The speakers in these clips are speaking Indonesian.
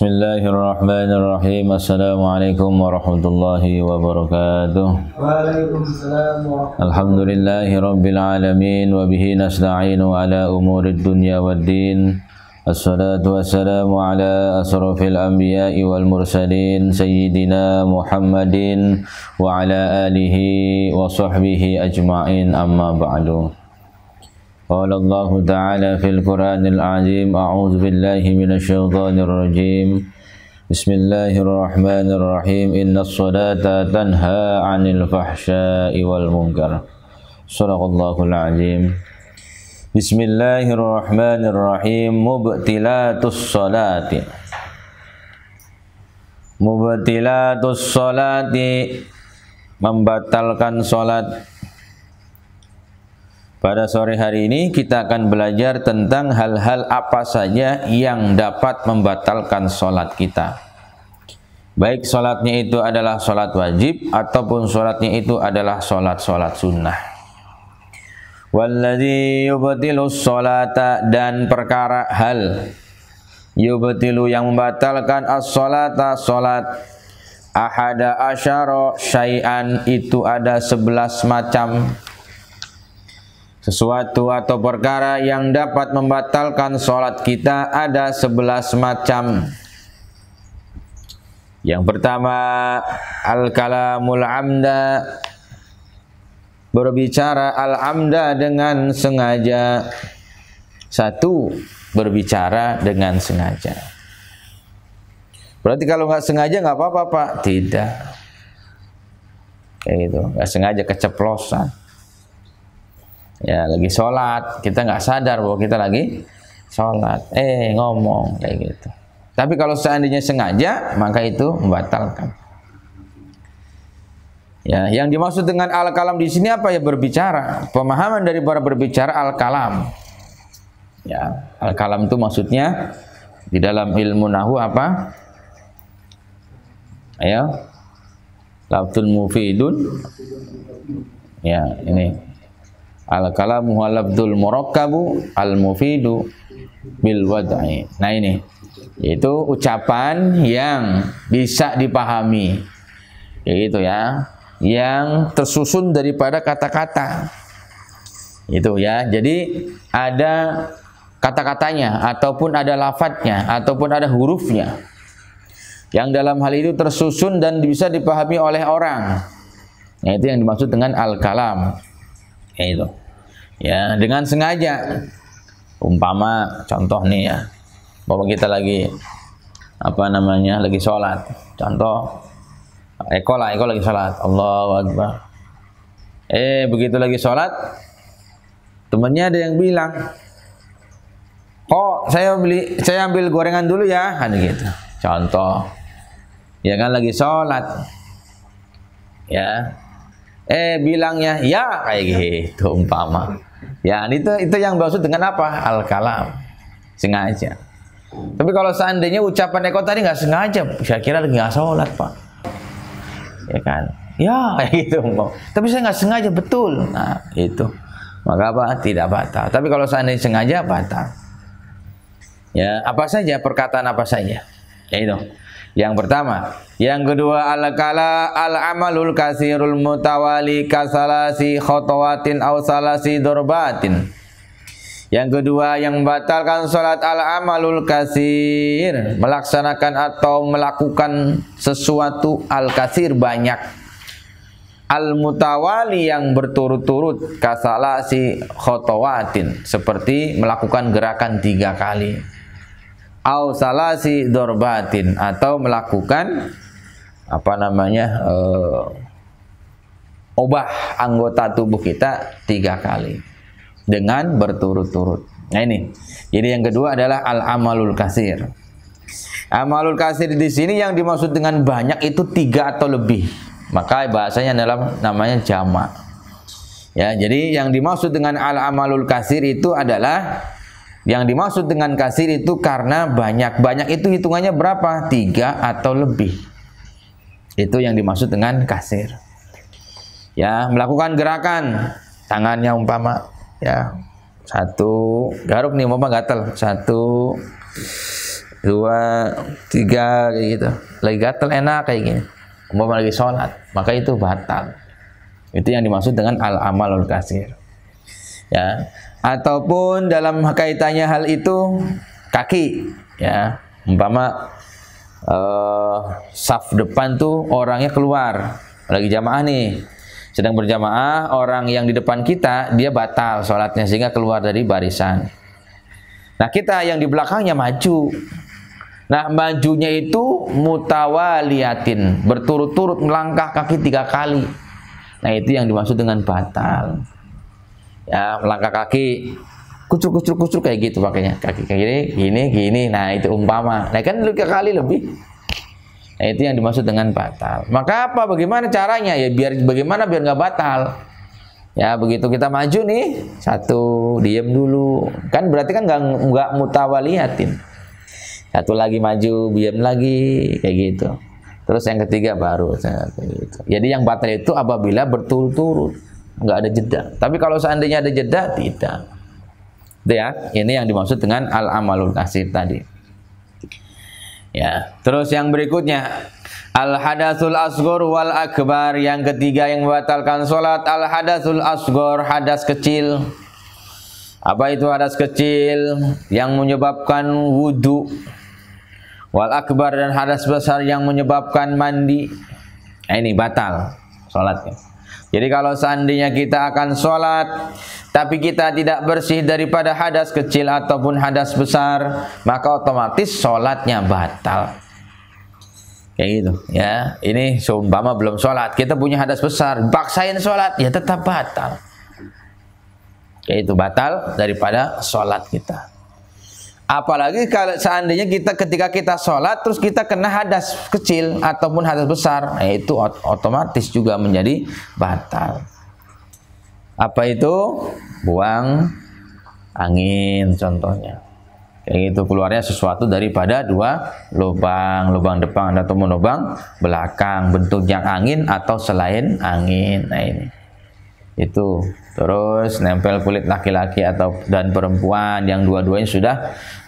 Bismillahirrahmanirrahim. Assalamualaikum warahmatullahi wabarakatuh. Waalaikumsalam warahmatullahi. Alhamdulillahi rabbil alamin wa bihi nasta'inu ala umurid dunya waddin. Assalatu wassalamu ala asrafil anbiya'i wal mursalin sayyidina Muhammadin wa ala alihi wa sahbihi ajma'in, amma ba'du. Qala Allah Ta'ala fil Qur'anil Azim, a'udzu billahi minasy syaithanir rajim. Bismillahirrahmanirrahim. Innas salata tanha 'anil fahsya'i wal munkar. Shadaqallahul azim. Bismillahirrahmanirrahim. Mubtilatus salati. Mubtilatus salati, membatalkan salat. Pada sore hari ini kita akan belajar tentang hal-hal apa saja yang dapat membatalkan sholat kita. Baik sholatnya itu adalah sholat wajib ataupun sholatnya itu adalah sholat-sholat sunnah. Walladzi yubtilus sholata, dan perkara hal yubtilu yang membatalkan as-sholata, sholat. Ahada asyara syai'an, itu ada 11 macam sesuatu atau perkara yang dapat membatalkan sholat kita, ada 11 macam. Yang pertama, al-kalamul amda, berbicara al-amda dengan sengaja. Satu, berbicara dengan sengaja. Berarti kalau nggak sengaja nggak apa-apa, Pak? Tidak. Kayak gitu, nggak sengaja keceplosan. Ya, lagi sholat, kita nggak sadar bahwa kita lagi sholat, ngomong kayak gitu. Tapi kalau seandainya sengaja, maka itu membatalkan. Ya, yang dimaksud dengan al-kalam di sini apa ya? Berbicara. Pemahaman dari para berbicara al-kalam. Ya, al-kalam itu maksudnya di dalam ilmu nahwu apa? Ayo, lafdzul mufidun. Ya, ini. Al-kalamu al-lafdzul murakkabu al-mufidu bil wad'i. Nah ini, yaitu ucapan yang bisa dipahami, gitu ya, yang tersusun daripada kata-kata, itu ya. Jadi ada kata-katanya, ataupun ada lafadznya, ataupun ada hurufnya, yang dalam hal itu tersusun dan bisa dipahami oleh orang. Nah, itu yang dimaksud dengan al-kalam. Ya itu, ya, dengan sengaja. Umpama contoh nih ya, bahwa kita lagi lagi sholat. Contoh, Eko lagi sholat, Allahu Akbar. Begitu lagi sholat, temennya ada yang bilang, "Kok saya ambil gorengan dulu ya," kan gitu. Contoh, ya kan lagi sholat, ya. Bilangnya ya kayak gitu umpama. Ya, itu yang dimaksud dengan apa? Al-kalam. Sengaja. Tapi kalau seandainya ucapan Eko tadi nggak sengaja, saya kira lagi nggak sholat, Pak. Ya kan? Ya kayak gitu. Tapi saya nggak sengaja, betul. Nah, itu. Maka apa? Tidak batal. Tapi kalau seandainya sengaja, batal. Ya, apa saja, perkataan apa saja. Ya itu. Yang pertama. Yang kedua, al-amalul kasirul mutawali kasalasi khotowatin aw salasi dorbatin. Yang kedua, yang membatalkan sholat al-amalul kasir, melaksanakan atau melakukan sesuatu al-kasir, banyak. Al-mutawali, yang berturut-turut, kasalasi khotowatin, seperti melakukan gerakan 3 kali. Au salasi dorbatin, atau melakukan obah anggota tubuh kita 3 kali dengan berturut-turut. Nah ini, jadi yang kedua adalah al-amalul kasir. Amalul kasir di sini yang dimaksud dengan banyak itu 3 atau lebih. Maka bahasanya adalah namanya jamak. Ya, jadi yang dimaksud dengan al-amalul kasir itu adalah, yang dimaksud dengan kasir itu karena banyak. Banyak itu hitungannya berapa? 3 atau lebih. Itu yang dimaksud dengan kasir. Ya, melakukan gerakan tangannya umpama, ya, 1 garuk nih umpama gatel, 1 2, 3 kayak gitu. Lagi gatel enak kayak gini. Umpama lagi sholat, maka itu batal. Itu yang dimaksud dengan al-amalul katsir. Ya. Ataupun dalam kaitannya hal itu kaki, ya. Umpama saf depan tuh orangnya keluar, lagi jamaah nih, sedang berjamaah, orang yang di depan kita dia batal sholatnya sehingga keluar dari barisan. Nah kita yang di belakangnya maju. Nah majunya itu mutawaliyatin, berturut-turut melangkah kaki 3 kali. Nah itu yang dimaksud dengan batal. Ya melangkah kaki kucur kayak gitu pakainya, kaki gini. Nah itu umpama. Nah kan 3 kali lebih. Nah itu yang dimaksud dengan batal. Maka apa? Bagaimana caranya? Ya bagaimana biar nggak batal? Ya begitu kita maju nih, 1 diem dulu. Kan berarti kan nggak mutawaliyatin. 1 lagi maju, diem lagi kayak gitu. Terus yang ketiga baru kayak gitu. Jadi yang batal itu apabila berturut-turut, nggak ada jeda. Tapi kalau seandainya ada jeda, tidak. Itu ya, ini yang dimaksud dengan al-amalul katsir tadi. Ya, terus yang berikutnya al-hadatsul asghar wal akbar, yang ketiga yang membatalkan salat al-hadatsul asghar, hadas kecil. Apa itu hadas kecil? Yang menyebabkan wudu. Wal akbar, dan hadas besar yang menyebabkan mandi. Nah, ini batal salatnya. Jadi kalau seandainya kita akan sholat tapi kita tidak bersih daripada hadas kecil ataupun hadas besar, maka otomatis sholatnya batal. Kayak gitu ya. Ini seumpama belum sholat, kita punya hadas besar, paksain sholat, ya tetap batal. Kayak itu, batal daripada sholat kita. Apalagi kalau seandainya kita ketika kita sholat terus kita kena hadas kecil ataupun hadas besar, nah itu otomatis juga menjadi batal. Apa itu? Buang angin contohnya. Kayak gitu, keluarnya sesuatu daripada 2 lubang, lubang depan ataupun lubang belakang, bentuknya angin atau selain angin. Nah ini. Itu terus nempel kulit laki-laki atau dan perempuan yang dua-duanya sudah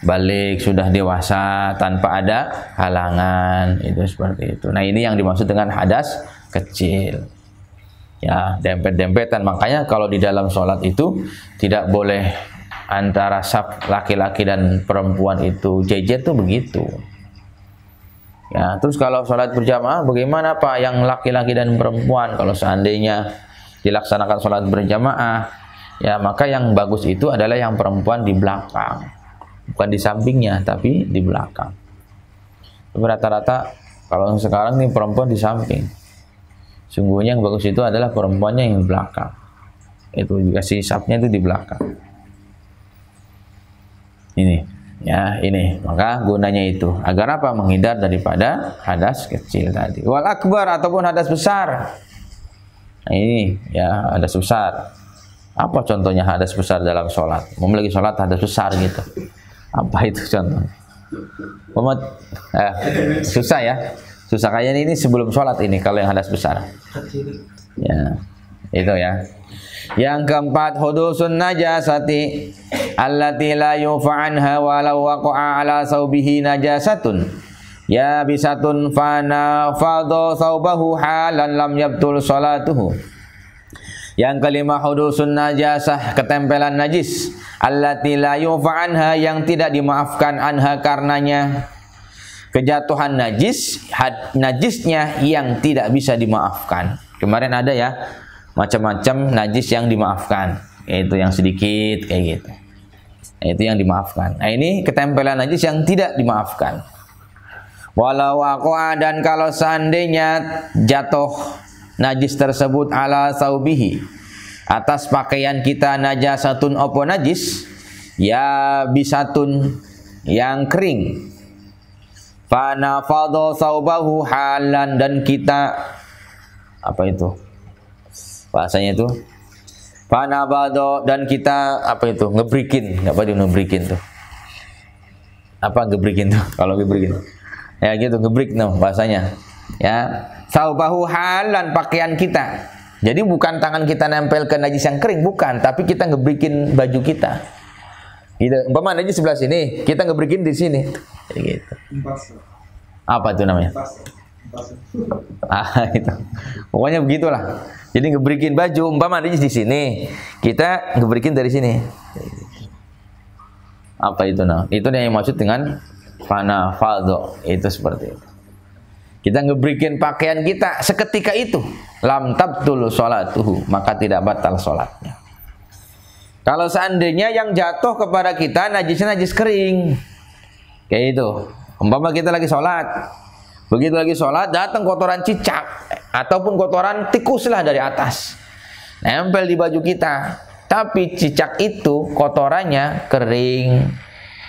balik, sudah dewasa tanpa ada halangan, itu seperti itu. Nah ini yang dimaksud dengan hadas kecil ya, dempet-dempetan. Makanya kalau di dalam sholat itu tidak boleh antara saf laki-laki dan perempuan itu jejer tuh begitu ya. Terus kalau sholat berjamaah bagaimana Pak, yang laki-laki dan perempuan? Kalau seandainya dilaksanakan sholat berjamaah, ya maka yang bagus itu adalah yang perempuan di belakang, bukan di sampingnya, tapi di belakang. Tapi rata-rata kalau sekarang nih perempuan di samping. Sungguhnya yang bagus itu adalah perempuannya yang di belakang. Itu dikasih safnya itu di belakang. Ini, ya ini. Maka gunanya itu agar apa? Menghindar daripada hadas kecil tadi. Wal akbar ataupun hadas besar. Nah ini ya hadas besar. Apa contohnya hadas besar dalam sholat? Memiliki sholat hadas besar gitu. Apa itu contohnya? Susah ya. Susah kayaknya ini sebelum sholat ini kalau yang hadas besar. Ya itu ya. Yang keempat, hudusun najasati allati la yufa anha walau waqa'a ala saubihi najasatun. Ya bisatun fana fadho saubahu halan lam yabtul salatuhu. Yang kelima, hudusun najasah, ketempelan najis, allati la yufa anha, yang tidak dimaafkan anha karenanya. Kejatuhan najis, najisnya yang tidak bisa dimaafkan. Kemarin ada ya macam-macam najis yang dimaafkan, yaitu yang sedikit kayak gitu. Itu yang dimaafkan. Nah ini ketempelan najis yang tidak dimaafkan. Walau waqa'a, dan kalau seandainya jatuh najis tersebut ala saubihi, atas pakaian kita, najasatun opo najis, ya bisatun, yang kering, fanafadho saubahu halan, dan kita apa itu bahasanya itu fanafadho, dan kita apa itu ngebrikin, apa dia ngebrikin tuh, apa ngebrikin tuh kalau ngebrikin ya gitu, gebrik no bahasanya ya. Saubahu halan, pakaian kita. Jadi bukan tangan kita nempel ke najis yang kering, bukan, tapi kita ngebrikin baju kita. Gitu. Umpama najis sebelah sini, kita ngeberikin di sini. Gitu. Apa itu namanya? Itu. Pokoknya begitulah. Jadi ngeberikin baju, umpama najis di sini, kita ngeberikin dari sini. Apa itu nah? Itu yang maksud dengan fana fadho. Itu seperti itu. Kita ngeberikin pakaian kita seketika itu, lam tabtul sholatuhu, maka tidak batal sholatnya. Kalau seandainya yang jatuh kepada kita najisnya najis kering, kayak itu. Umpama kita lagi sholat, begitu lagi sholat datang kotoran cicak ataupun kotoran tikus lah dari atas, nempel di baju kita. Tapi cicak itu kotorannya kering,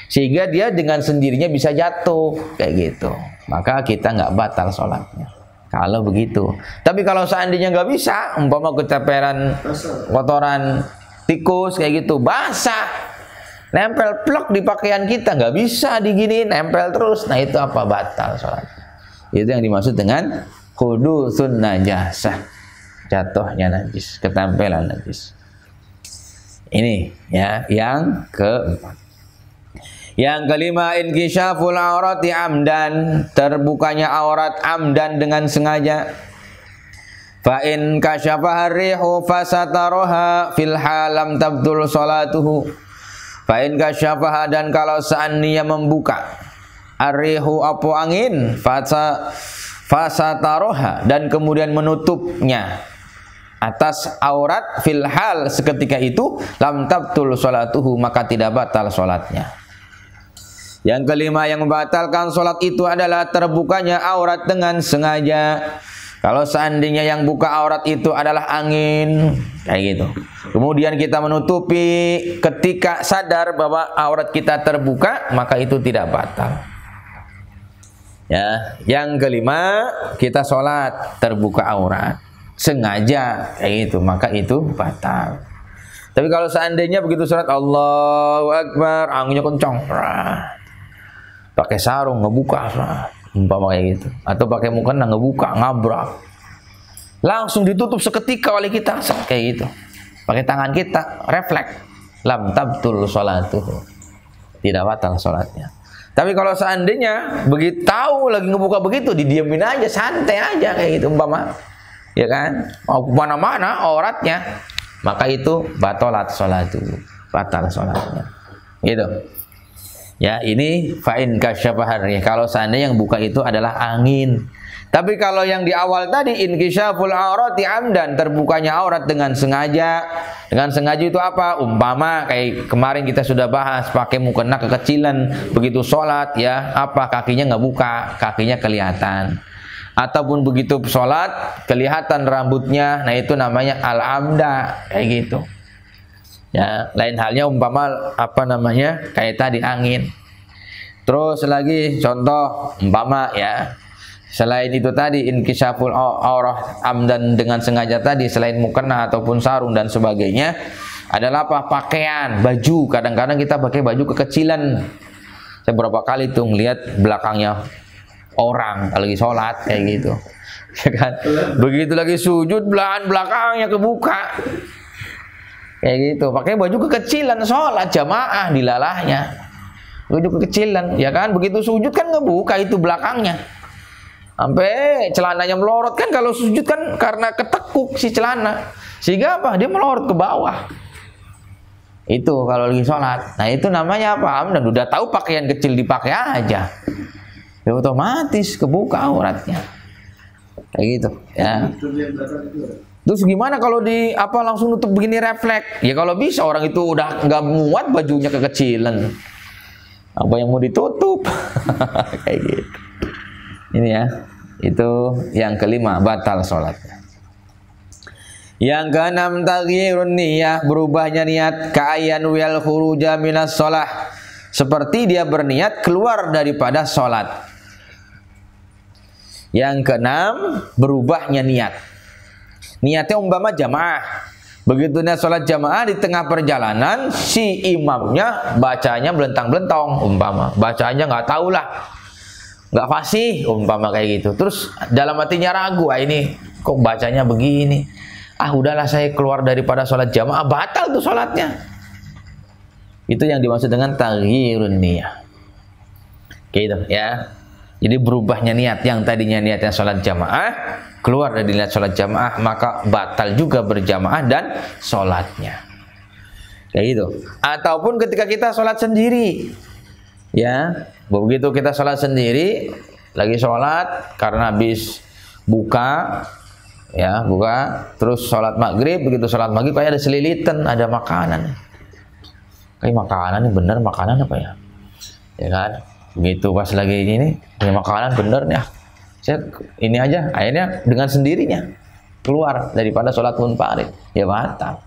sehingga dia dengan sendirinya bisa jatuh, kayak gitu. Maka kita nggak batal sholatnya. Kalau begitu. Tapi kalau seandainya nggak bisa, umpama kecaperan kotoran tikus kayak gitu, basah, nempel plek di pakaian kita, nggak bisa diginiin, nempel terus. Nah itu apa? Batal sholatnya. Itu yang dimaksud dengan hudusun najasah, jatuhnya najis, ketempelan najis. Ini ya yang keempat. Yang kelima, inkisyaful aurati amdan, terbukanya aurat amdan dengan sengaja. Fa in kasyafaha rihu fasataroha fil halam tabtul salatuhu. Fa in kasyafaha, dan kalau seandainya membuka arrihu apa angin, fasataroha, dan kemudian menutupnya atas aurat fil hal seketika itu, lam tabtul salatuhu, maka tidak batal salatnya. Yang kelima yang membatalkan salat itu adalah terbukanya aurat dengan sengaja. Kalau seandainya yang buka aurat itu adalah angin, kayak gitu, kemudian kita menutupi ketika sadar bahwa aurat kita terbuka, maka itu tidak batal. Ya, yang kelima, kita sholat terbuka aurat sengaja, kayak gitu, maka itu batal. Tapi kalau seandainya begitu sholat Allahu Akbar, anginnya kencang, pakai sarung ngebuka, umpama kayak gitu, atau pakai mukena ngebuka, ngabrak, langsung ditutup seketika oleh kita, kayak gitu, pakai tangan kita, refleks, lam tabtul sholatuhu, tidak batal sholatnya. Tapi kalau seandainya begitu tahu lagi ngebuka begitu, didiemin aja, santai aja kayak gitu, umpama, ya kan, mau kemana-mana auratnya, maka itu batalat sholatuhu, batal sholatnya, gitu. Ya, ini fa'in kasyafaha rih, kalau seandainya yang buka itu adalah angin. Tapi kalau yang di awal tadi, inkisyaful aurati amdan, terbukanya aurat dengan sengaja. Dengan sengaja itu apa? Umpama kayak kemarin kita sudah bahas, pakai mukena kekecilan, begitu sholat ya, apa, kakinya nggak buka, kakinya kelihatan. Ataupun begitu sholat kelihatan rambutnya, nah itu namanya al-amda, kayak gitu. Ya, lain halnya umpama apa namanya, kayak tadi angin. Terus lagi contoh umpama ya, selain itu tadi inkisyaful aurah amdan dengan sengaja tadi, selain mukena ataupun sarung dan sebagainya, adalah apa? Pakaian, baju. Kadang-kadang kita pakai baju kekecilan. Saya berapa kali tuh ngelihat belakangnya orang lagi sholat kayak gitu, ya kan? Begitu lagi sujud, belahan belakangnya kebuka. Kayak gitu, pakai baju kekecilan sholat jamaah dilalahnya, baju kekecilan, ya kan? Begitu sujud kan ngebuka itu belakangnya, sampai celananya melorot kan. Kalau sujud kan karena ketekuk si celana, sehingga apa? Dia melorot ke bawah. Itu kalau lagi sholat. Nah itu namanya apa? Dan udah tahu pakaian kecil dipakai aja, ya otomatis kebuka auratnya, kayak gitu, ya. Terus gimana kalau di apa langsung nutup begini refleks? Ya kalau bisa, orang itu udah nggak muat bajunya kekecilan, apa yang mau ditutup? Kayak gitu. Ini ya, itu yang kelima, batal sholatnya. Yang keenam, taghyirun niyah, berubahnya niat, ka'ayan wal khuruja minas sholah, seperti dia berniat keluar daripada sholat. Yang keenam, berubahnya niat. Niatnya umpama jamaah, begitu niat sholat jamaah di tengah perjalanan, si imamnya bacanya belentang-belentong, umpama bacanya nggak tahu lah, nggak fasih, umpama kayak gitu. Terus dalam hatinya ragu, ini kok bacanya begini, udahlah saya keluar daripada sholat jamaah, batal tuh sholatnya. Itu yang dimaksud dengan taghyirun niyah. Gitu ya. Jadi berubahnya niat, yang tadinya niatnya sholat jamaah, keluar dari niat sholat jamaah, maka batal juga berjamaah dan sholatnya. Kayak gitu. Ataupun ketika kita sholat sendiri, ya, begitu kita sholat sendiri, lagi sholat karena habis buka, ya buka, terus sholat maghrib, begitu sholat maghrib kayak ada selilitan, ada makanan. Kayak makanan ini bener makanan apa ya? Ya kan? Begitu pas lagi ini, punya makanan bener nih. Saya ini aja, akhirnya dengan sendirinya keluar daripada sholat munfarid, ya batal.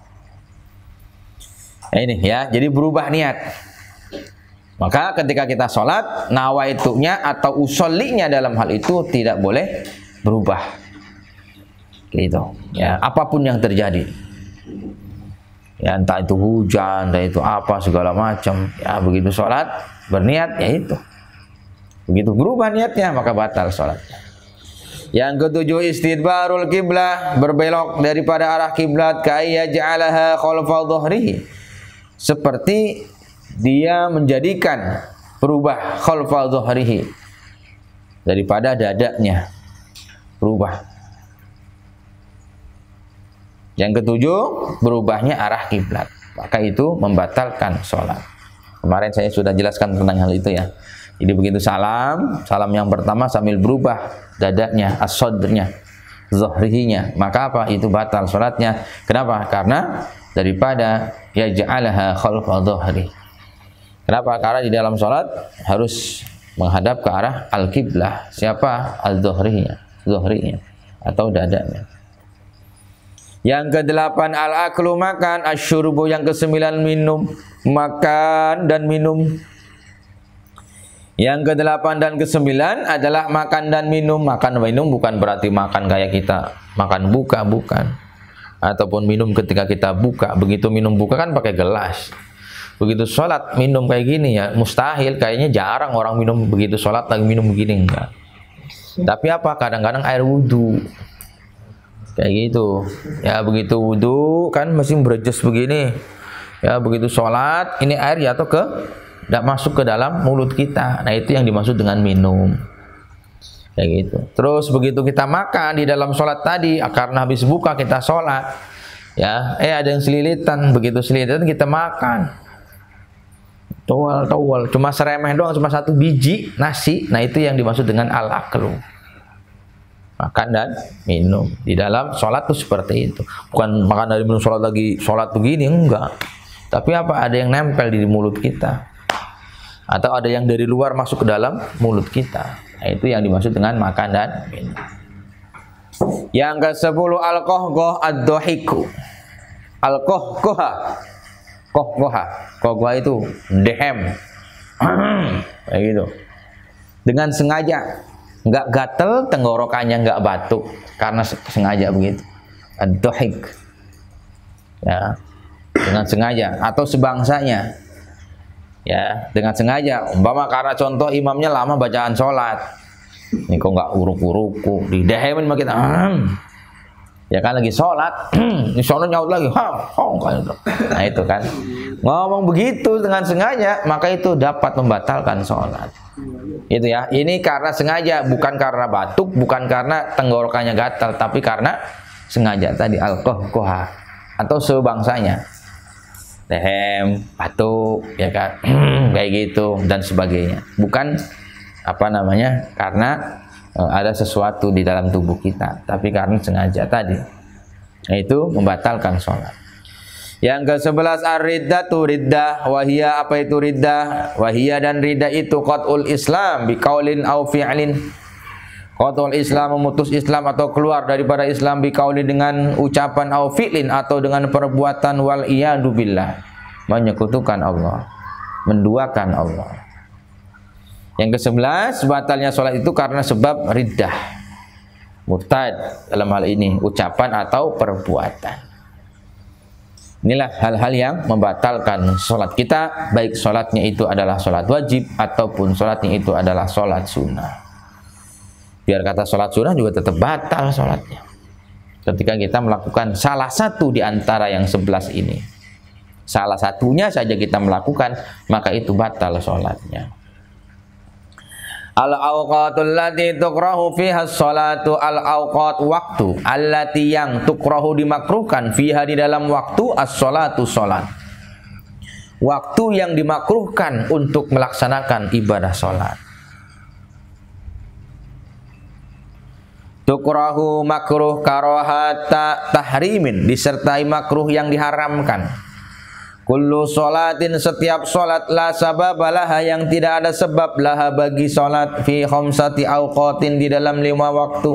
Nah, ini ya, jadi berubah niat. Maka ketika kita sholat, nawaitunya atau usollinya dalam hal itu tidak boleh berubah. Gitu. Ya, apapun yang terjadi. Ya, entah itu hujan, entah itu apa segala macam. Ya, begitu sholat berniat ya itu. Begitu berubah niatnya maka batal sholatnya. Yang ketujuh, istidbarul kiblah, berbelok daripada arah kiblat, kaya ja'alaha khalfa dhahrihi, seperti dia menjadikan berubah khalfa dhahrihi, daripada dadanya berubah. Yang ketujuh, berubahnya arah kiblat, maka itu membatalkan sholat. Kemarin saya sudah jelaskan tentang hal itu ya. Jadi begitu salam yang pertama sambil berubah dadanya, as-sadrnya, zahrihinya, maka apa? Itu batal sholatnya. Kenapa? Karena daripada yaj'alaha khalfa dhahri. Kenapa? Karena di dalam sholat harus menghadap ke arah al-kiblah. Siapa? Al-dhahrinya, zahrinya atau dadanya. Yang kedelapan, al-aklu, makan, asyurbu, yang kesembilan, minum, makan dan minum. Yang kedelapan dan kesembilan adalah makan dan minum. Makan dan minum bukan berarti makan kayak kita makan buka, bukan. Ataupun minum ketika kita buka. Begitu minum buka kan pakai gelas. Begitu sholat minum kayak gini ya mustahil. Kayaknya jarang orang minum begitu sholat lagi minum begini, enggak. Tapi apa? Kadang-kadang air wudhu. Kayak gitu. Ya begitu wudhu kan masih berejes begini. Ya begitu sholat ini air jatuh ke, tidak masuk ke dalam mulut kita. Nah itu yang dimaksud dengan minum. Kayak gitu. Terus begitu kita makan di dalam sholat tadi, karena habis buka kita sholat, ya ada yang selilitan. Begitu selilitan kita makan. Towal, cuma seremeh doang, cuma satu biji nasi. Nah itu yang dimaksud dengan al-aklu. Makan dan minum di dalam sholat tuh seperti itu. Bukan makan dari minum sholat lagi sholat begini, enggak. Tapi apa? Ada yang nempel di mulut kita, atau ada yang dari luar masuk ke dalam mulut kita. Nah, itu yang dimaksud dengan makan dan minum. Yang ke-10, al-qahqah ad-dhahiku. Al-qahqah, qahqah itu dehem. Kayak gitu. Dengan sengaja. Enggak gatel, tenggorokannya enggak batuk karena sengaja begitu. Ad-dhahik. Ya. Dengan sengaja atau sebangsanya. Ya, dengan sengaja. Umpama karena contoh imamnya lama bacaan sholat. Ini kok enggak uruk-uruku, didehemin sama kita. Ya kan lagi sholat, di sana nyaut lagi. Nah itu kan. Ngomong begitu dengan sengaja, maka itu dapat membatalkan sholat. Itu ya, ini karena sengaja, bukan karena batuk, bukan karena tenggorokannya gatal, tapi karena sengaja tadi al-qahqah atau sebangsanya, dehem, batuk, ya kan, kayak gitu dan sebagainya. Bukan karena ada sesuatu di dalam tubuh kita, tapi karena sengaja tadi. Nah, itu membatalkan sholat. Yang ke-11, ar-riddatu, riddah. Wahia, apa itu riddah? Wahia dan riddah itu qat'ul Islam biqaulin au fi'lin. Qat'ul Islam, memutus Islam atau keluar daripada Islam biqaulin, dengan ucapan, au fi'lin atau dengan perbuatan, wal iyadu billah, menyekutukan Allah, menduakan Allah. Yang ke-11, batalnya sholat itu karena sebab riddah, murtad dalam hal ini, ucapan atau perbuatan. Inilah hal-hal yang membatalkan sholat kita, baik sholatnya itu adalah sholat wajib ataupun sholatnya itu adalah sholat sunnah. Biar kata sholat sunnah juga tetap batal sholatnya ketika kita melakukan salah satu di antara yang 11 ini. salah satunya saja kita melakukan, maka itu batal sholatnya. Al-awqatul lati tukrahu fiha sholatu, al-awqat waktu allati yang tukrahu dimakruhkan fiha di dalam waktu as-sholatu sholat. Waktu yang dimakruhkan untuk melaksanakan ibadah sholat. Tukrahu makruh karahata tahrimin, disertai makruh yang diharamkan. Kullu sholatin, setiap sholat, la sababalaha, yang tidak ada sebab, laha bagi sholat, fi khamsati awqatin, di dalam 5 waktu.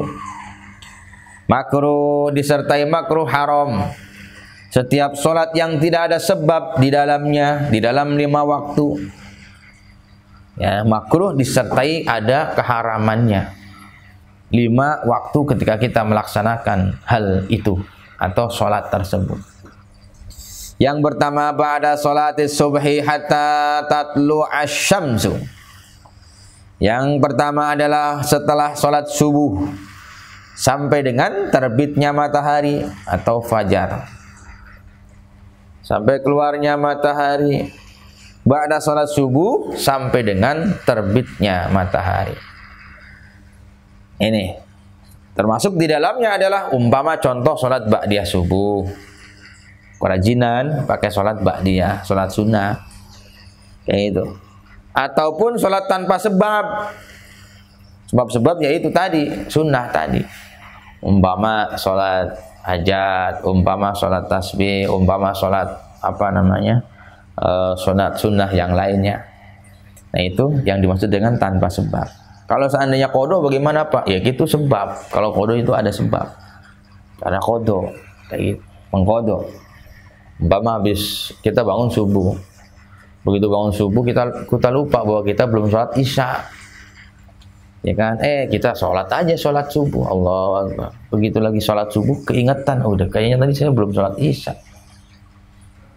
Makruh disertai makruh haram, setiap sholat yang tidak ada sebab di dalamnya, di dalam 5 waktu. Ya, makruh disertai ada keharamannya. 5 waktu ketika kita melaksanakan hal itu atau sholat tersebut. Yang pertama, ba'da sholatis subhi hatta tatlu asyamsu. Yang pertama adalah setelah sholat subuh sampai dengan terbitnya matahari atau fajar, sampai keluarnya matahari. Ba'da sholat subuh sampai dengan terbitnya matahari. Ini termasuk di dalamnya adalah umpama contoh sholat ba'diyah subuh, kerajinan pakai sholat ba'diyah, sholat sunnah kayak itu. Ataupun sholat tanpa sebab, sebab-sebab yaitu tadi sunnah tadi, umpama sholat hajat, umpama sholat tasbih, umpama sholat apa namanya, sholat sunnah yang lainnya. Nah itu yang dimaksud dengan tanpa sebab. Kalau seandainya qadha bagaimana Pak? Ya gitu sebab. Kalau qadha itu ada sebab, karena qadha kayak gitu, mengqadha. Umpama habis kita bangun subuh, begitu bangun subuh kita lupa bahwa kita belum sholat isya, ya kan? Kita sholat aja sholat subuh, Allahu Akbar. Begitu lagi sholat subuh keingetan, udah kayaknya tadi saya belum sholat isya.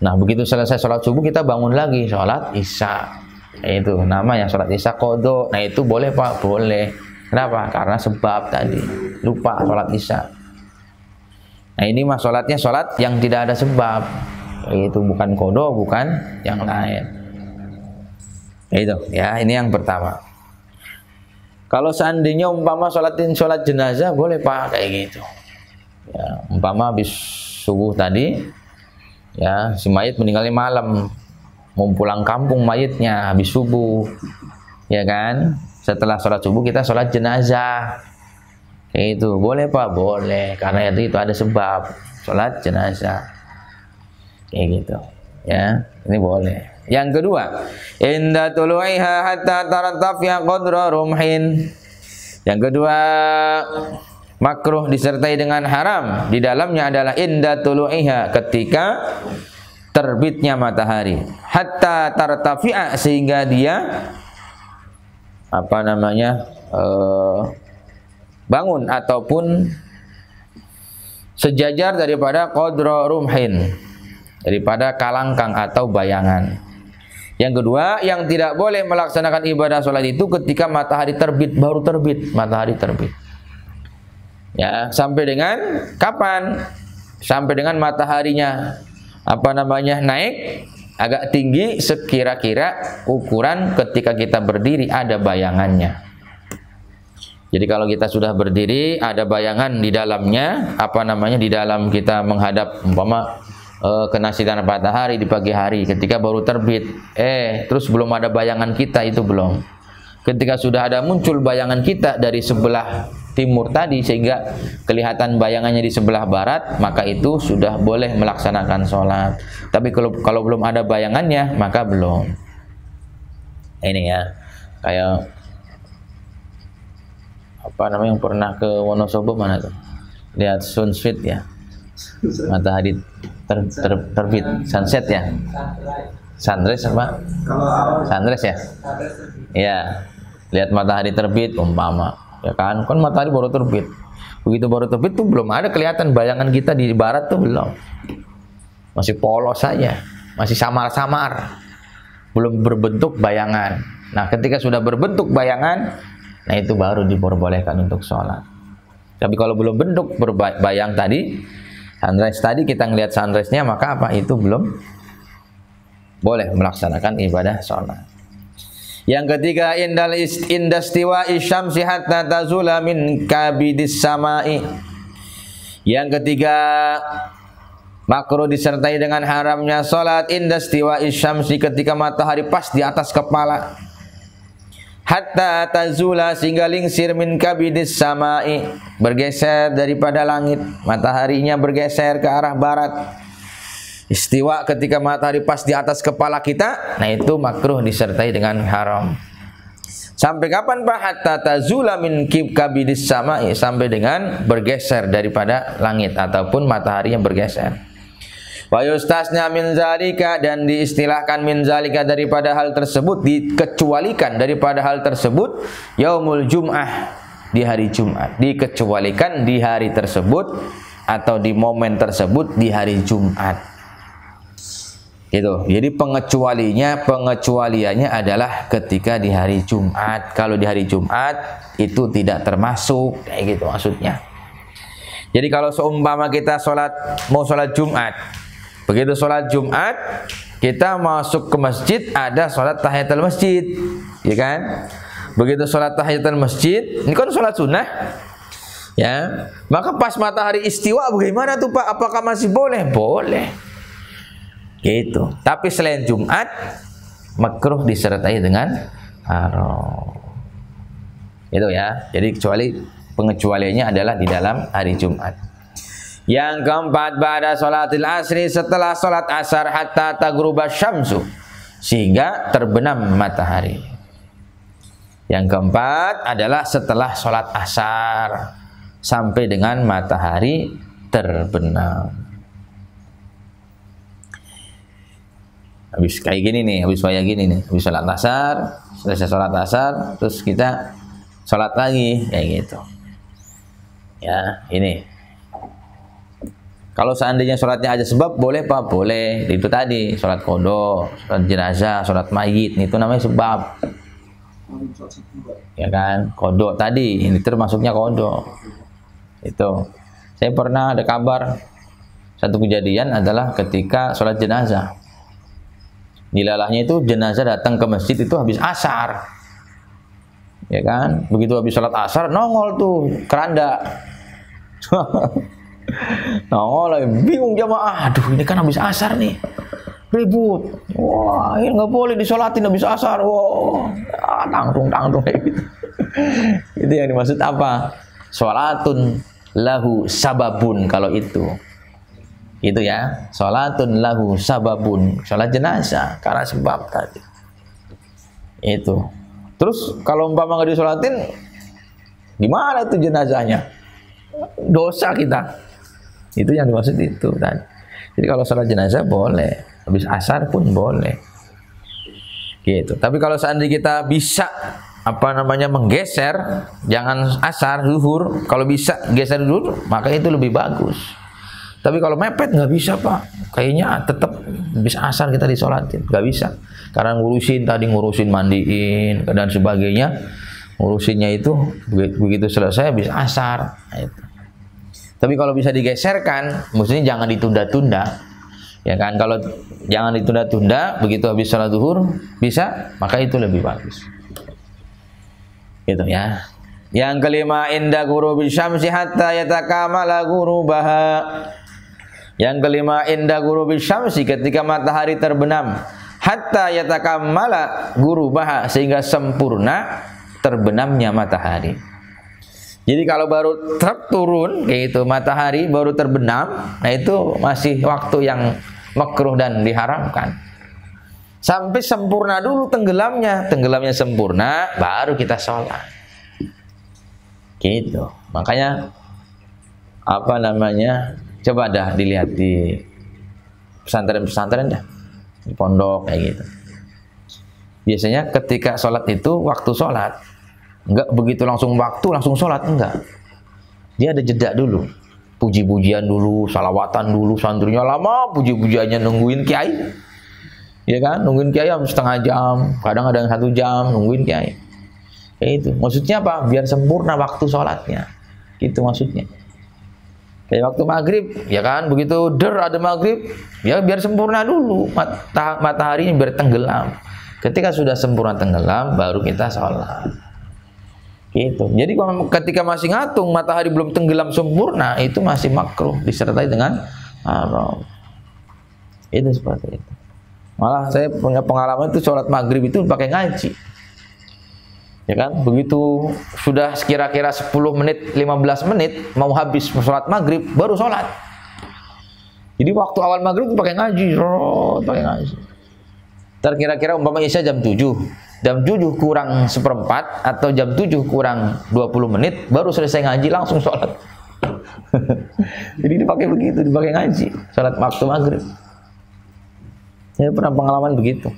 Nah begitu selesai sholat subuh kita bangun lagi sholat isya, itu namanya sholat isya qadha. Nah itu boleh Pak, boleh. Kenapa? Karena sebab tadi lupa sholat isya. Nah ini mah sholatnya sholat yang tidak ada sebab, itu bukan qadha, bukan yang lain. Itu ya, ini yang pertama. Kalau seandainya umpama sholat jenazah boleh Pak kayak gitu. Ya, umpama habis subuh tadi, ya si mayit meninggalnya malam, mau pulang kampung mayitnya habis subuh, ya kan? Setelah sholat subuh kita sholat jenazah. Kayak itu boleh Pak, boleh, karena itu ada sebab sholat jenazah kayak gitu ya, ini boleh. Yang kedua, inda tulu'iha hatta tartafi'a qadra rumhin. Yang kedua, makruh disertai dengan haram di dalamnya adalah inda tulu'iha, ketika terbitnya matahari, hatta tartafi'a, sehingga dia apa namanya, bangun ataupun sejajar daripada qadra rumhin, daripada kalangkang atau bayangan. Yang kedua, yang tidak boleh melaksanakan ibadah sholat itu ketika matahari terbit, baru terbit, matahari terbit. Ya, sampai dengan kapan? Sampai dengan mataharinya apa namanya, naik agak tinggi sekira-kira ukuran ketika kita berdiri ada bayangannya. Jadi kalau kita sudah berdiri ada bayangan di dalamnya, apa namanya, di dalam kita menghadap umpama kena sinar matahari di pagi hari ketika baru terbit, terus belum ada bayangan kita, itu belum. Ketika sudah ada muncul bayangan kita dari sebelah timur tadi sehingga kelihatan bayangannya di sebelah barat, maka itu sudah boleh melaksanakan sholat. Tapi kalau belum ada bayangannya maka belum. Ini ya, kayak apa namanya yang pernah ke Wonosobo, mana tuh, lihat sunset ya, matahari terbit, sunset ya, sunrise apa? Sunrise ya, ya, lihat matahari terbit umpama, ya kan matahari baru terbit, begitu baru terbit tuh belum ada kelihatan bayangan kita di barat tuh, belum, masih polos saja, masih samar-samar, belum berbentuk bayangan. Nah ketika sudah berbentuk bayangan, nah itu baru diperbolehkan untuk sholat. Tapi kalau belum bentuk berbayang tadi, sunrise tadi kita ngelihat sunrise-nya, maka apa? Itu belum boleh melaksanakan ibadah sholat. Yang ketiga, indastiwa isyamsi hatta tazula min kabidis samai. Yang ketiga, makruh disertai dengan haramnya sholat indastiwa isyamsi, ketika matahari pas di atas kepala. Hatta tazula, sehingga lingsir min kabidis samai, bergeser daripada langit, mataharinya bergeser ke arah barat. Istiwa ketika matahari pas di atas kepala kita, nah itu makruh disertai dengan haram. Sampai kapan Pak? Hatta tazula min kabidis samai, sampai dengan bergeser daripada langit ataupun matahari yang bergeser. Wa yustasna min zalika, dan diistilahkan min zalika daripada hal tersebut, dikecualikan daripada hal tersebut, yaumul jum'ah, di hari Jumat, dikecualikan di hari tersebut atau di momen tersebut di hari Jumat. Gitu. Jadi pengecualiannya adalah ketika di hari Jumat. Kalau di hari Jumat itu tidak termasuk, kayak gitu maksudnya. Jadi kalau seumpama kita mau sholat Jumat, begitu sholat Jumat kita masuk ke masjid, ada sholat tahiyatul masjid, ya kan? Begitu sholat tahiyatul masjid, ini kan sholat sunnah, ya. Maka pas matahari istiwa bagaimana tuh Pak? Apakah masih boleh? Boleh. Gitu. Tapi selain Jumat makruh disertai dengan haram. Itu ya. Jadi pengecualiannya adalah di dalam hari Jumat. Yang keempat, ba'da sholatil asri, setelah sholat asar, hatta taghruba syamsu, sehingga terbenam matahari. Yang keempat adalah setelah sholat asar sampai dengan matahari terbenam. Habis kayak gini nih, habis sholat asar, selesai sholat asar, terus kita sholat lagi, kayak gitu. Ya, ini. Kalau seandainya sholatnya aja sebab, boleh Pak? Boleh. Itu tadi, sholat qada, sholat jenazah, sholat mayit, itu namanya sebab. Ya kan, qada tadi, ini termasuknya qada. Itu. Saya pernah ada kabar, satu kejadian adalah ketika sholat jenazah. Dilalahnya itu jenazah datang ke masjid itu habis asar, ya kan? Begitu habis sholat asar nongol tuh keranda, nongol, bingung jamaah. Aduh, ini kan habis asar nih, ribut. Wah, ini nggak boleh disolatin habis asar. Wah, tangtung kayak gitu. Itu yang dimaksud apa? Sholatun lahu sababun, kalau itu. Itu ya, sholatun lahu sababun, sholat jenazah karena sebab tadi. Itu. Terus kalau umpama nggak disolatin, gimana itu jenazahnya? Dosa kita. Itu yang dimaksud itu tadi. Jadi kalau sholat jenazah boleh, habis asar pun boleh. Gitu. Tapi kalau seandainya kita bisa menggeser, jangan asar zuhur, kalau bisa geser zuhur, maka itu lebih bagus. Tapi kalau mepet nggak bisa Pak, kayaknya tetap bisa asar kita disolatin, nggak bisa, karena ngurusin mandiin dan sebagainya, ngurusinnya itu begitu selesai bisa asar. Nah, itu. Tapi kalau bisa digeserkan, maksudnya jangan ditunda-tunda, ya kan? Kalau jangan ditunda-tunda, begitu habis sholat zuhur bisa, maka itu lebih bagus. Gitu ya. Yang kelima, inda ghurubi syamsi hatta yatakamala ghurubaha. Yang kelima, inda ghurubi syamsi, ketika matahari terbenam, hatta yatakamala ghurubaha, sehingga sempurna terbenamnya matahari. Jadi kalau baru turun kayak itu matahari baru terbenam, nah itu masih waktu yang makruh dan diharamkan. Sampai sempurna dulu tenggelamnya sempurna, baru kita sholat. Gitu. Makanya coba dah dilihat di pesantren-pesantren dah, di pondok kayak gitu. Biasanya ketika sholat itu, waktu sholat enggak begitu langsung sholat, enggak. Dia ada jeda dulu, puji-pujian dulu, salawatan dulu, santrinya lama puji-pujiannya nungguin kiai, ya kan? Nungguin kiai setengah jam, kadang ada yang 1 jam nungguin kiai. Kayak itu. Maksudnya apa? Biar sempurna waktu sholatnya. Gitu maksudnya. Kayak waktu maghrib, ya kan, begitu ada maghrib, ya biar sempurna dulu matahari ini biar tenggelam. Ketika sudah sempurna tenggelam, baru kita sholat. Gitu. Jadi ketika masih ngatung, matahari belum tenggelam sempurna, itu masih makruh disertai dengan haram. Itu seperti itu. Malah saya punya pengalaman itu sholat maghrib itu pakai ngaji. Ya kan, begitu sudah kira-kira 10 menit, 15 menit mau habis sholat maghrib, baru sholat. Jadi waktu awal maghrib itu pakai ngaji, pakai ngaji. Kira-kira umpama isya jam 7 kurang seperempat atau jam 7 kurang 20 menit, baru selesai ngaji langsung sholat. Jadi dipakai begitu, dipakai ngaji, sholat waktu maghrib. Saya pernah pengalaman begitu.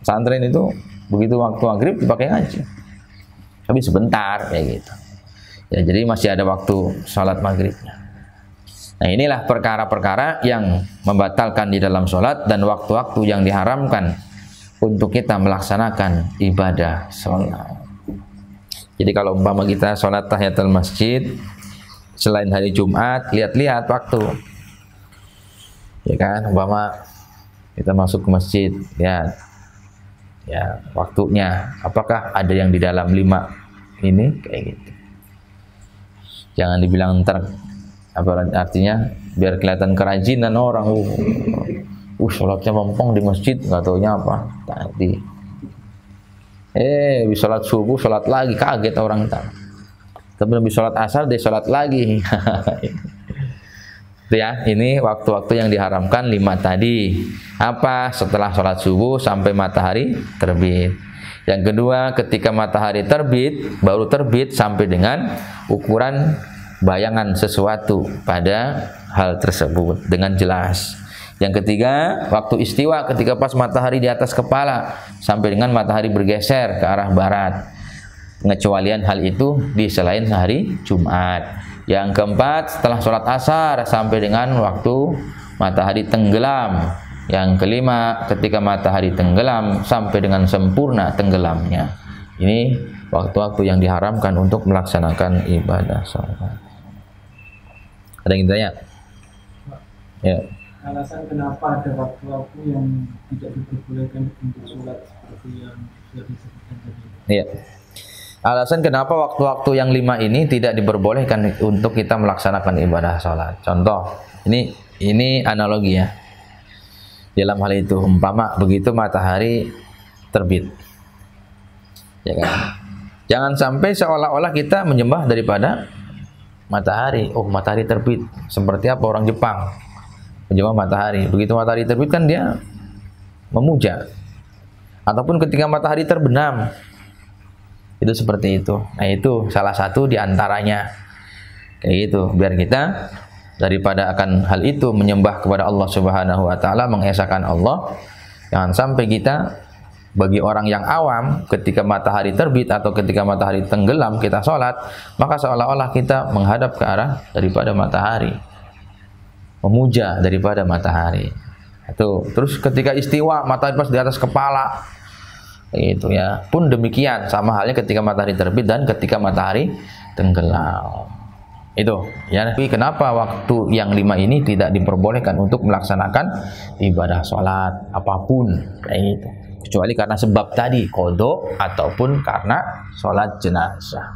Pesantren itu begitu waktu maghrib dipakai ngaji. Tapi sebentar kayak gitu. Ya, jadi masih ada waktu sholat maghribnya. Nah, inilah perkara-perkara yang membatalkan di dalam sholat dan waktu-waktu yang diharamkan untuk kita melaksanakan ibadah sholat. Jadi kalau umpama kita sholat tahiyatul masjid selain hari Jumat, lihat-lihat waktu. Ya kan, umpama kita masuk ke masjid, lihat. Ya, waktunya apakah ada yang di dalam 5 ini kayak gitu. Jangan dibilang ntar apa artinya biar kelihatan kerajinan orang. Sholatnya mempong di masjid, nggak taunya apa tadi. Habis sholat subuh sholat lagi, kaget orang ntar. Tapi habis sholat asar dia sholat lagi. Ya, ini waktu-waktu yang diharamkan 5 tadi. Apa? Setelah sholat subuh sampai matahari terbit. Yang kedua, ketika matahari terbit, baru terbit sampai dengan ukuran bayangan sesuatu pada hal tersebut dengan jelas. Yang ketiga, waktu istiwa, ketika pas matahari di atas kepala sampai dengan matahari bergeser ke arah barat. Pengecualian hal itu di selain hari Jumat. Yang keempat, setelah sholat asar sampai dengan waktu matahari tenggelam. Yang kelima, ketika matahari tenggelam sampai dengan sempurna tenggelamnya. Ini waktu-waktu yang diharamkan untuk melaksanakan ibadah sholat. Ada yang tanya? Ya. Alasan kenapa ada waktu-waktu yang tidak diperbolehkan untuk sholat seperti yang sudah disebutkan tadi? Iya. Alasan kenapa waktu-waktu yang 5 ini tidak diperbolehkan untuk kita melaksanakan ibadah sholat. Contoh, ini analogi ya. Dalam hal itu, umpama begitu matahari terbit, ya kan? Jangan sampai seolah-olah kita menyembah daripada matahari. Oh, matahari terbit. Seperti apa orang Jepang menyembah matahari. Begitu matahari terbit kan dia memuja. Ataupun ketika matahari terbenam. Itu seperti itu. Nah, itu salah satu di antaranya. Kayak gitu. Biar kita daripada akan hal itu menyembah kepada Allah Subhanahu wa taala, mengesahkan Allah, jangan sampai kita bagi orang yang awam ketika matahari terbit atau ketika matahari tenggelam kita sholat, maka seolah-olah kita menghadap ke arah daripada matahari, memuja daripada matahari. Itu. Terus ketika istiwa matahari pas di atas kepala, itu ya. Pun demikian, sama halnya ketika matahari terbit dan ketika matahari tenggelam. Itu ya. Tapi kenapa waktu yang 5 ini tidak diperbolehkan untuk melaksanakan ibadah sholat apapun kayak gitu, kecuali karena sebab tadi qadha ataupun karena sholat jenazah.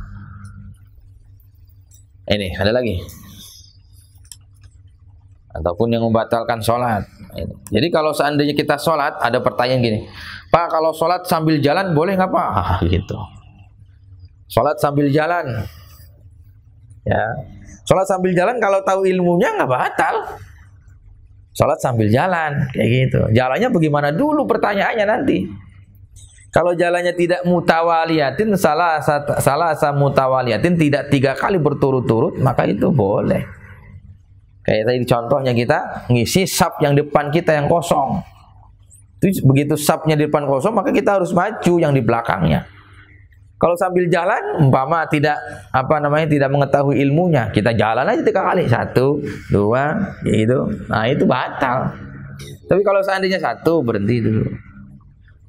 Ini ada lagi, ataupun yang membatalkan sholat. Jadi kalau seandainya kita sholat, ada pertanyaan gini, Pak, kalau sholat sambil jalan boleh nggak Pak? Gitu. Sholat sambil jalan, ya. Sholat sambil jalan kalau tahu ilmunya nggak batal. Sholat sambil jalan, kayak gitu. Jalannya bagaimana dulu pertanyaannya nanti. Kalau jalannya tidak mutawaliyatin, salah mutawaliyatin, tidak 3 kali berturut-turut, maka itu boleh. Kayak tadi contohnya kita ngisi saf yang depan kita yang kosong. Itu begitu safnya di depan kosong, maka kita harus maju yang di belakangnya. Kalau sambil jalan, umpama tidak tidak mengetahui ilmunya, kita jalan aja 3 kali, 1, 2, gitu. Nah itu batal. Tapi kalau seandainya 1, berhenti dulu,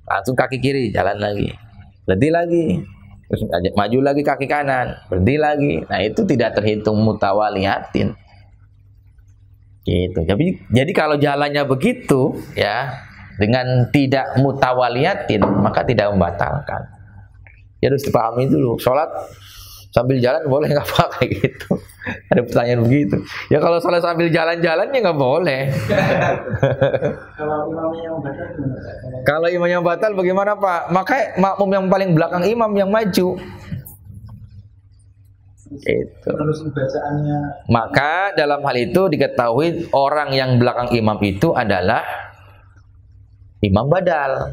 langsung kaki kiri, jalan lagi, berhenti lagi, terus maju lagi kaki kanan, berhenti lagi. Nah itu tidak terhitung mutawaliyatin. Gitu. Jadi kalau jalannya begitu ya, dengan tidak mutawaliyatin maka tidak membatalkan. Ya harus dipahami dulu. Sholat sambil jalan boleh nggak Pak kayak gitu? Ada pertanyaan begitu. Ya kalau sholat sambil jalan-jalan ya nggak boleh. Kalau imamnya yang batal gimana Pak? Kalau imam yang batal bagaimana Pak? Maka makmum yang paling belakang imam yang maju. Itu. Terus bacaannya. Maka dalam hal itu diketahui orang yang belakang imam itu adalah imam badal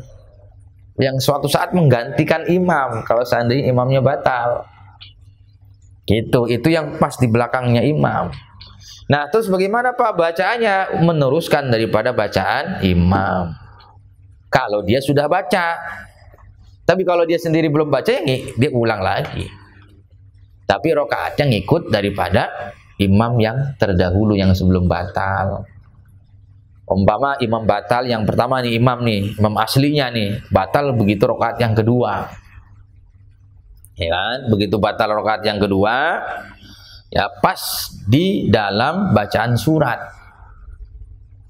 yang suatu saat menggantikan imam kalau seandainya imamnya batal. Gitu, itu yang pas di belakangnya imam. Nah, terus bagaimana Pak bacaannya? Meneruskan daripada bacaan imam. Kalau dia sudah baca. Tapi kalau dia sendiri belum baca, dia ulang lagi. Tapi rokaatnya ngikut daripada imam yang terdahulu yang sebelum batal. Umpama imam batal yang pertama nih, imam aslinya nih batal begitu rokaat yang kedua. Ya kan? Begitu batal rokaat yang kedua, ya pas di dalam bacaan surat.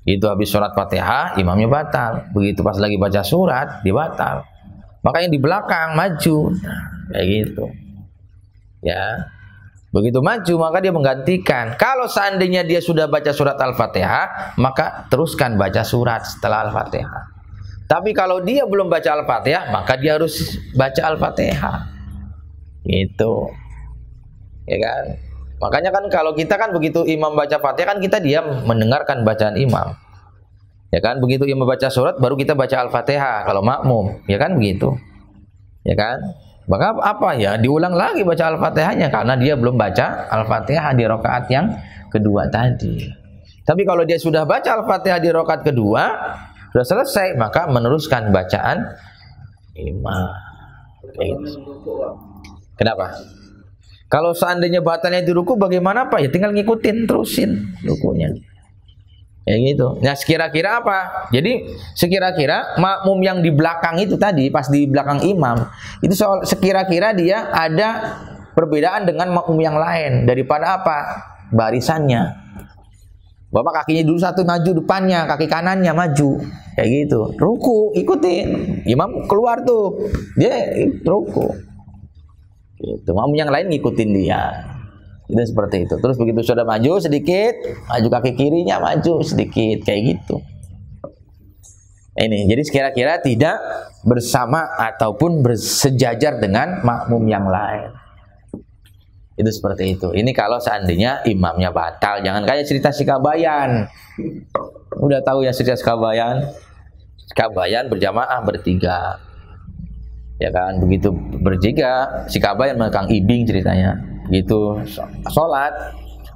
Itu habis surat Fatihah, imamnya batal. Begitu pas lagi baca surat, dia batal. Maka yang di belakang maju. Nah, kayak gitu. Ya, begitu maju maka dia menggantikan. Kalau seandainya dia sudah baca surat Al-Fatihah, maka teruskan baca surat setelah Al-Fatihah. Tapi kalau dia belum baca Al-Fatihah, maka dia harus baca Al-Fatihah. Itu, ya kan? Makanya kan kalau kita kan begitu imam baca Fatihah kan kita diam mendengarkan bacaan imam. Ya kan? Begitu imam baca surat baru kita baca Al-Fatihah kalau makmum, ya kan begitu. Ya kan? Maka apa ya? Diulang lagi baca Al-Fatihahnya karena dia belum baca Al-Fatihah di rakaat yang kedua tadi. Tapi kalau dia sudah baca Al-Fatihah di rakaat kedua, sudah selesai, maka meneruskan bacaan imam. Kenapa? Kalau seandainya batalnya di ruku bagaimana Pak? Ya tinggal ngikutin, terusin rukunya. Kayak gitu. Nah, sekira-kira apa? Jadi sekira-kira makmum yang di belakang itu tadi, pas di belakang imam, itu sekira-kira dia ada perbedaan dengan makmum yang lain daripada apa? Barisannya. Bapak kakinya dulu satu maju depannya, kaki kanannya maju. Kayak gitu. Ruku, ikutin. Imam keluar tuh. Dia ruku. Gitu. Makmum yang lain ngikutin dia. Itu seperti itu. Terus begitu sudah maju sedikit, maju kaki kirinya, maju sedikit, kayak gitu. Ini, jadi kira-kira tidak bersama ataupun bersejajar dengan makmum yang lain. Itu seperti itu. Ini kalau seandainya imamnya batal. Jangan kayak cerita Sikabayan. Udah tahu ya cerita Sikabayan? Sikabayan berjamaah bertiga. Ya kan, begitu bertiga, Sikabayan sama Kang Ibing ceritanya. Gitu sholat,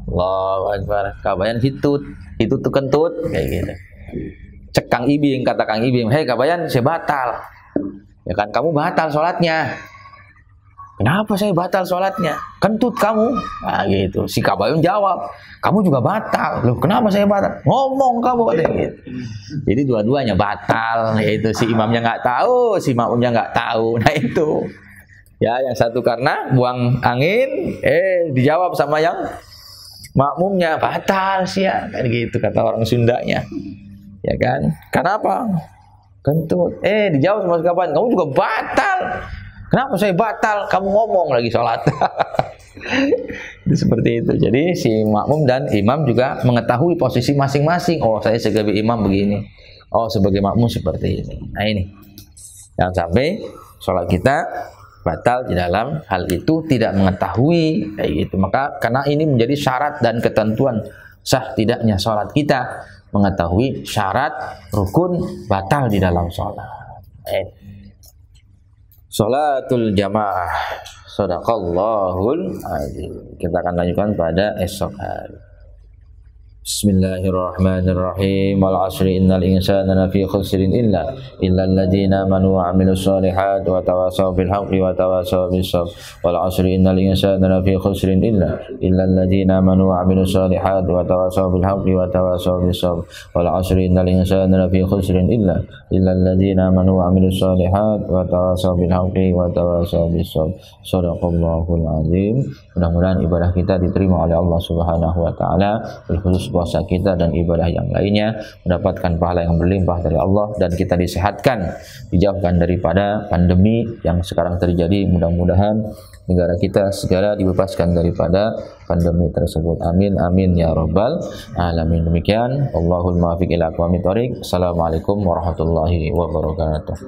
Allahu Akbar, Kabayan hitut, itu tuh kentut kayak gitu. Cek Kang Ibing, kata Kang Ibing, hei Kabayan, saya batal. Ya kan, kamu batal sholatnya. Kenapa saya batal sholatnya? Kentut kamu. Nah gitu. Si Kabayan jawab, kamu juga batal. Loh kenapa saya batal? Ngomong kamu kayak gitu. Jadi dua-duanya batal. Yaitu si imamnya nggak tahu, si makmumnya nggak tahu. Nah itu. Ya, yang satu karena buang angin, dijawab sama yang makmumnya batal sih ya, kan gitu kata orang Sundanya, ya kan? Kenapa? Kentut. Dijawab sama kapan? Kamu juga batal. Kenapa saya batal? Kamu ngomong lagi sholat. Itu seperti itu. Jadi si makmum dan imam juga mengetahui posisi masing-masing. Oh, saya sebagai imam begini. Oh, sebagai makmum seperti ini. Nah ini, jangan sampai sholat kita batal di dalam hal itu tidak mengetahui kayak gitu. Maka karena ini menjadi syarat dan ketentuan sah tidaknya sholat kita, mengetahui syarat rukun batal di dalam sholat. Sholatul jamaah, sadaqallahul azim. Kita akan lanjutkan pada esok hari. Bismillahirrahmanirrahim. Wal 'asri innal insana lafi khusrin illa alladziina amanu wa 'amilus shalihaati wa tawassaw bil haqqi wa tawassaw bis sabr. Wal 'asri innal insana lafi khusrin illa alladziina amanu wa 'amilus shalihaati wa tawassaw bil haqqi wa tawassaw bis sabr. Wal 'asri innal insana lafi khusrin illa alladziina amanu wa 'amilus shalihaati wa tawassaw bil haqqi wa tawassaw bis sabr. Shadaqallahul azim. Mudah-mudahan ibadah kita diterima oleh Allah Subhanahu wa taala, khusus puasa kita dan ibadah yang lainnya, mendapatkan pahala yang berlimpah dari Allah, dan kita disehatkan, dijauhkan daripada pandemi yang sekarang terjadi. Mudah-mudahan negara kita segera dibebaskan daripada pandemi tersebut. Amin amin ya rabbal alamin. Demikian, Allahul muwaffiq ila aqwamit thoriq. Assalamualaikum warahmatullahi wabarakatuh.